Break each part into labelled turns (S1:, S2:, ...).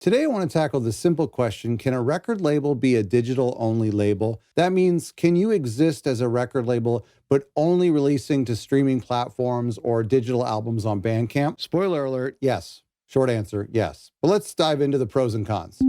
S1: Today, I want to tackle the simple question, can a record label be a digital-only label? That means, can you exist as a record label, but only releasing to streaming platforms or digital albums on Bandcamp? Spoiler alert, yes. Short answer, yes. But let's dive into the pros and cons.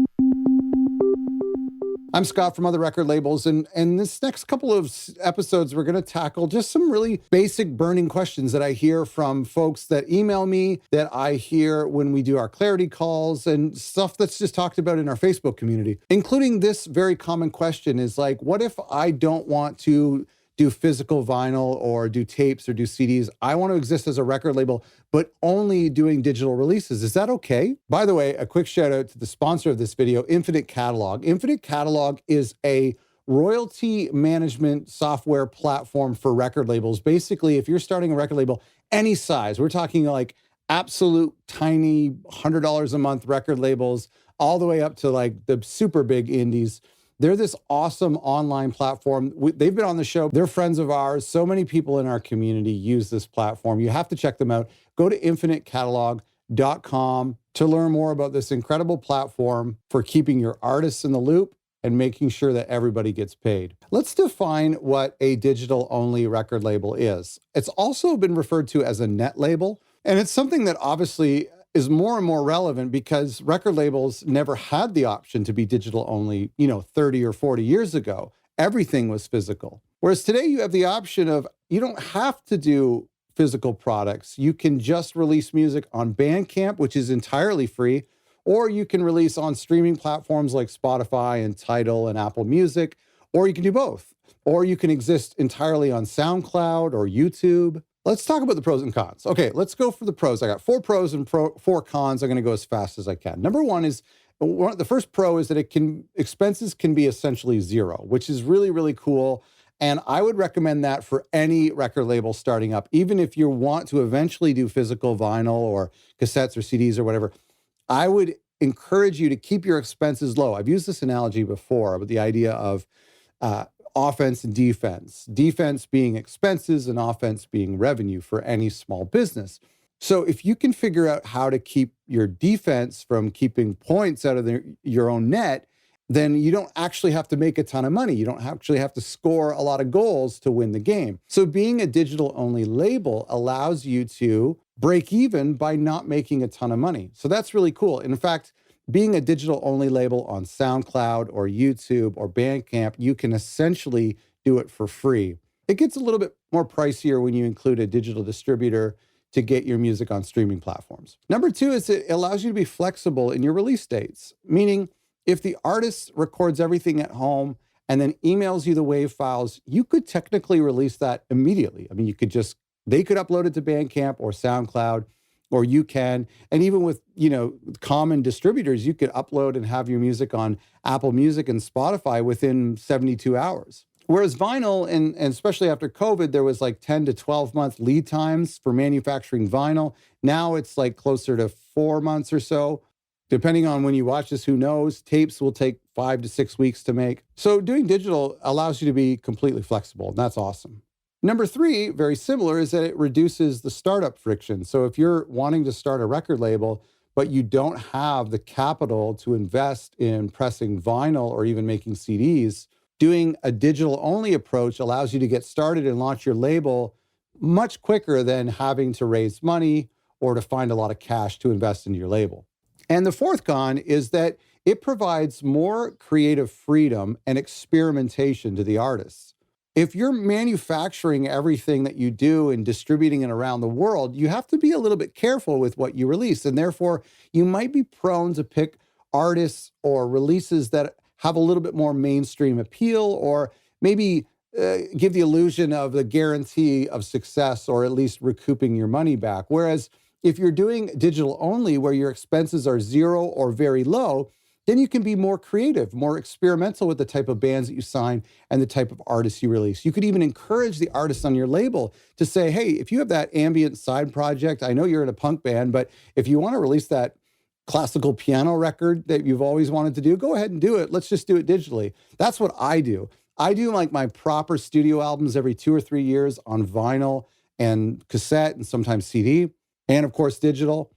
S1: I'm Scott from Other Record Labels, and this next couple of episodes, we're going to tackle just some really basic burning questions that I hear from folks that email me, that I hear when we do our clarity calls, and stuff that's just talked about in our Facebook community, including this very common question is like, what if I don't want to do physical vinyl or do tapes or do CDs? I want to exist as a record label, but only doing digital releases. Is that okay? By the way, a quick shout out to the sponsor of this video, Infinite Catalog. Infinite Catalog is a royalty management software platform for record labels. Basically, if you're starting a record label, any size, we're talking like absolute tiny $100 a month record labels, all the way up to like the super big indies. They're this awesome online platform. They've been on the show. They're friends of ours. So many people in our community use this platform. You have to check them out. Go to infinitecatalog.com to learn more about this incredible platform for keeping your artists in the loop and making sure that everybody gets paid. Let's define what a digital-only record label is. It's also been referred to as a net label, and it's something that obviously is more and more relevant because record labels never had the option to be digital only, 30 or 40 years ago. Everything was physical. Whereas today you have the option of, you don't have to do physical products. You can just release music on Bandcamp, which is entirely free, or you can release on streaming platforms like Spotify and Tidal and Apple Music, or you can do both. Or you can exist entirely on SoundCloud or YouTube. Let's talk about the pros and cons. Okay, let's go for the pros. I got 4 pros and 4 cons. I'm going to go as fast as I can. Number one is, the first pro is that expenses can be essentially zero, which is really, really cool. And I would recommend that for any record label starting up, even if you want to eventually do physical vinyl or cassettes or CDs or whatever. I would encourage you to keep your expenses low. I've used this analogy before, but the idea of offense and defense. Defense being expenses and offense being revenue for any small business. So if you can figure out how to keep your defense from keeping points out of your own net, then you don't actually have to make a ton of money. You don't actually have to score a lot of goals to win the game. So being a digital-only label allows you to break even by not making a ton of money. So that's really cool. In fact, being a digital-only label on SoundCloud or YouTube or Bandcamp, you can essentially do it for free. It gets a little bit more pricier when you include a digital distributor to get your music on streaming platforms. Number 2 is it allows you to be flexible in your release dates, meaning if the artist records everything at home and then emails you the WAV files, you could technically release that immediately. I mean, they could upload it to Bandcamp or SoundCloud, or you can, and even with, common distributors, you could upload and have your music on Apple Music and Spotify within 72 hours. Whereas vinyl, and especially after COVID, there was like 10 to 12 month lead times for manufacturing vinyl. Now it's like closer to 4 months or so. Depending on when you watch this, who knows? Tapes will take 5 to 6 weeks to make. So doing digital allows you to be completely flexible, and that's awesome. Number 3, very similar, is that it reduces the startup friction. So if you're wanting to start a record label, but you don't have the capital to invest in pressing vinyl or even making CDs, doing a digital-only approach allows you to get started and launch your label much quicker than having to raise money or to find a lot of cash to invest into your label. And the 4th con is that it provides more creative freedom and experimentation to the artists. If you're manufacturing everything that you do and distributing it around the world, you have to be a little bit careful with what you release. And therefore, you might be prone to pick artists or releases that have a little bit more mainstream appeal, or maybe give the illusion of the guarantee of success, or at least recouping your money back. Whereas if you're doing digital only, where your expenses are zero or very low, then you can be more creative, more experimental with the type of bands that you sign and the type of artists you release. You could even encourage the artists on your label to say, hey, if you have that ambient side project, I know you're in a punk band, but if you want to release that classical piano record that you've always wanted to do, go ahead and do it. Let's just do it digitally. That's what I do. I do like my proper studio albums every 2 or 3 years on vinyl and cassette and sometimes CD, and of course digital.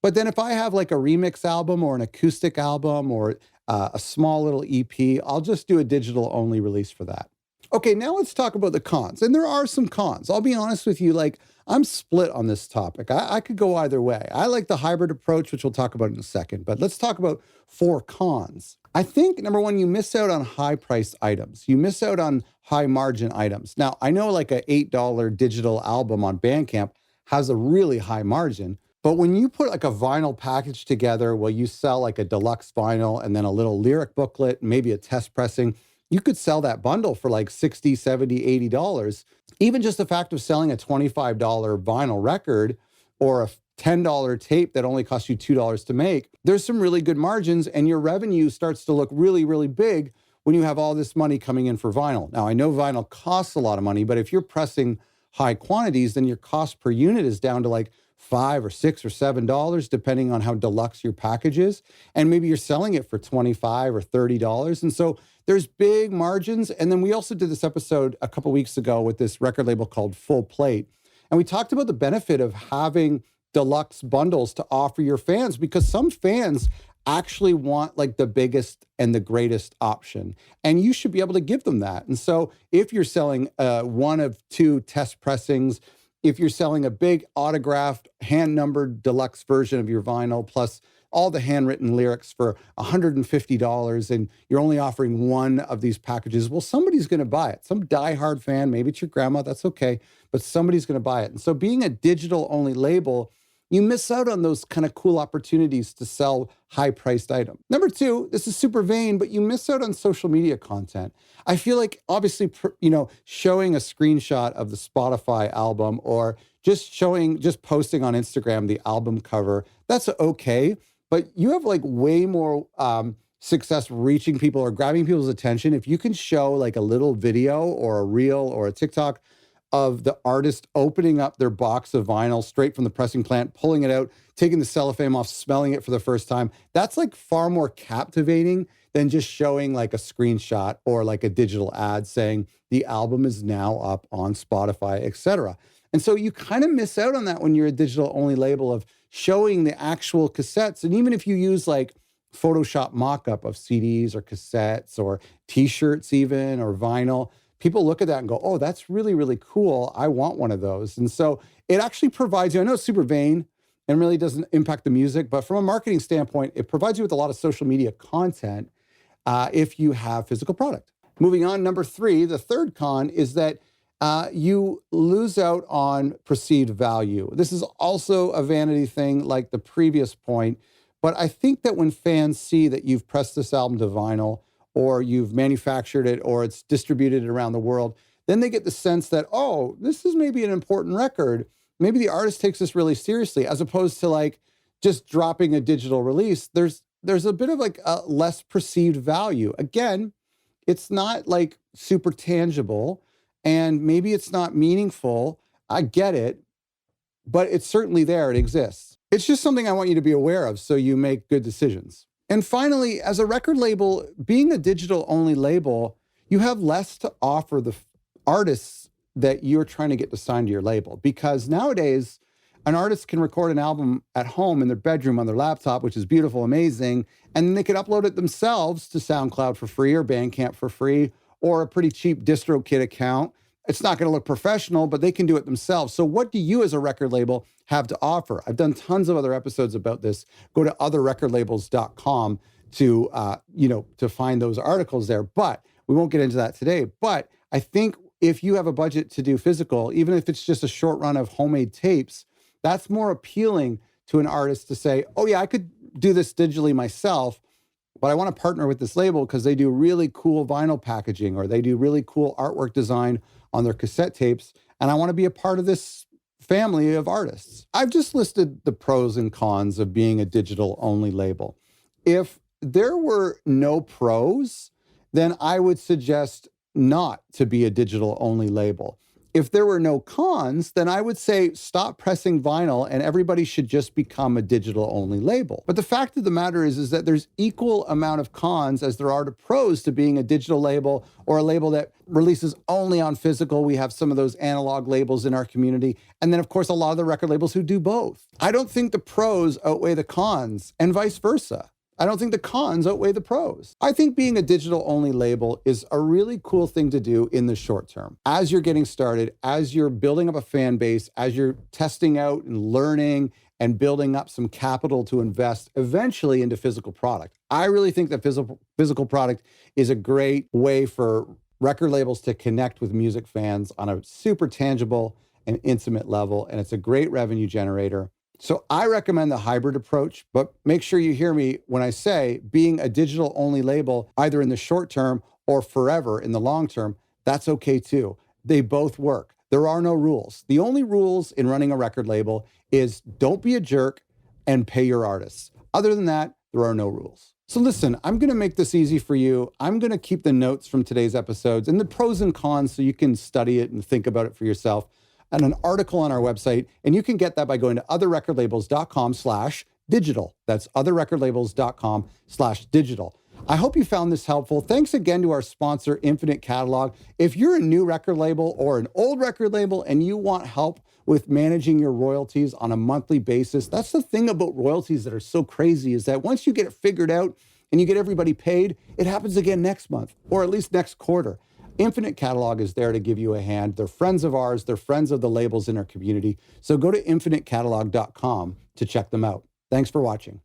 S1: But then if I have like a remix album or an acoustic album or a small little EP, I'll just do a digital only release for that. Okay, now let's talk about the cons. And there are some cons. I'll be honest with you, like I'm split on this topic. I could go either way. I like the hybrid approach, which we'll talk about in a second, but let's talk about 4 cons. I think number one, you miss out on high priced items. You miss out on high margin items. Now, I know like a $8 digital album on Bandcamp has a really high margin, but when you put like a vinyl package together where you sell like a deluxe vinyl and then a little lyric booklet, maybe a test pressing, you could sell that bundle for like $60, $70, $80. Even just the fact of selling a $25 vinyl record or a $10 tape that only costs you $2 to make, there's some really good margins and your revenue starts to look really, really big when you have all this money coming in for vinyl. Now, I know vinyl costs a lot of money, but if you're pressing high quantities, then your cost per unit is down to like $5 or $6 or $7, depending on how deluxe your package is. And maybe you're selling it for $25 or $30. And so there's big margins. And then we also did this episode a couple weeks ago with this record label called Full Plate. And we talked about the benefit of having deluxe bundles to offer your fans, because some fans actually want like the biggest and the greatest option. And you should be able to give them that. And so if you're selling one of 2 test pressings, if you're selling a big autographed, hand-numbered deluxe version of your vinyl, plus all the handwritten lyrics for $150, and you're only offering one of these packages, well, somebody's going to buy it. Some diehard fan, maybe it's your grandma, that's okay, but somebody's going to buy it. And so being a digital-only label, you miss out on those kind of cool opportunities to sell high-priced items. Number 2, this is super vain, but you miss out on social media content. I feel like obviously, showing a screenshot of the Spotify album or just posting on Instagram the album cover, that's okay. But you have like way more success reaching people or grabbing people's attention if you can show like a little video or a reel or a TikTok of the artist opening up their box of vinyl straight from the pressing plant, pulling it out, taking the cellophane off, smelling it for the first time. That's like far more captivating than just showing like a screenshot or like a digital ad saying the album is now up on Spotify, etc. And so you kind of miss out on that when you're a digital only label of showing the actual cassettes. And even if you use like Photoshop mock-up of CDs or cassettes or t-shirts even or vinyl, people look at that and go, oh, that's really, really cool. I want one of those. And so it actually provides you, I know it's super vain and really doesn't impact the music, but from a marketing standpoint, it provides you with a lot of social media content if you have physical product. Moving on, number 3, the third con is that you lose out on perceived value. This is also a vanity thing like the previous point, but I think that when fans see that you've pressed this album to vinyl, or you've manufactured it, or it's distributed around the world, then they get the sense that, oh, this is maybe an important record. Maybe the artist takes this really seriously, as opposed to like just dropping a digital release. There's a bit of like a less perceived value. Again, it's not like super tangible, and maybe it's not meaningful. I get it, but it's certainly there. It exists. It's just something I want you to be aware of so you make good decisions. And finally, as a record label, being a digital-only label, you have less to offer the artists that you're trying to get to sign to your label. Because nowadays, an artist can record an album at home in their bedroom on their laptop, which is beautiful, amazing, and then they can upload it themselves to SoundCloud for free or Bandcamp for free or a pretty cheap DistroKid account. It's not going to look professional, but they can do it themselves. So what do you as a record label have to offer? I've done tons of other episodes about this. Go to otherrecordlabels.com to find those articles there. But we won't get into that today. But I think if you have a budget to do physical, even if it's just a short run of homemade tapes, that's more appealing to an artist to say, oh yeah, I could do this digitally myself, but I want to partner with this label because they do really cool vinyl packaging or they do really cool artwork design on their cassette tapes, and I want to be a part of this family of artists. I've just listed the pros and cons of being a digital-only label. If there were no pros, then I would suggest not to be a digital-only label. If there were no cons, then I would say stop pressing vinyl and everybody should just become a digital only label. But the fact of the matter is that there's equal amount of cons as there are to pros to being a digital label or a label that releases only on physical. We have some of those analog labels in our community. And then of course, a lot of the record labels who do both. I don't think the pros outweigh the cons and vice versa. I don't think the cons outweigh the pros. I think being a digital only label is a really cool thing to do in the short term. As you're getting started, as you're building up a fan base, as you're testing out and learning and building up some capital to invest eventually into physical product. I really think that physical product is a great way for record labels to connect with music fans on a super tangible and intimate level, and it's a great revenue generator. So I recommend the hybrid approach, but make sure you hear me when I say being a digital only label, either in the short term or forever in the long term, that's okay too. They both work. There are no rules. The only rules in running a record label is don't be a jerk and pay your artists. Other than that, there are no rules. So listen, I'm going to make this easy for you. I'm going to keep the notes from today's episodes and the pros and cons so you can study it and think about it for yourself, and an article on our website. And you can get that by going to otherrecordlabels.com/digital. That's otherrecordlabels.com/digital. I hope you found this helpful. Thanks again to our sponsor, Infinite Catalog. If you're a new record label or an old record label and you want help with managing your royalties on a monthly basis, that's the thing about royalties that are so crazy, is that once you get it figured out and you get everybody paid, it happens again next month, or at least next quarter. Infinite Catalog is there to give you a hand. They're friends of ours. They're friends of the labels in our community. So go to infinitecatalog.com to check them out. Thanks for watching.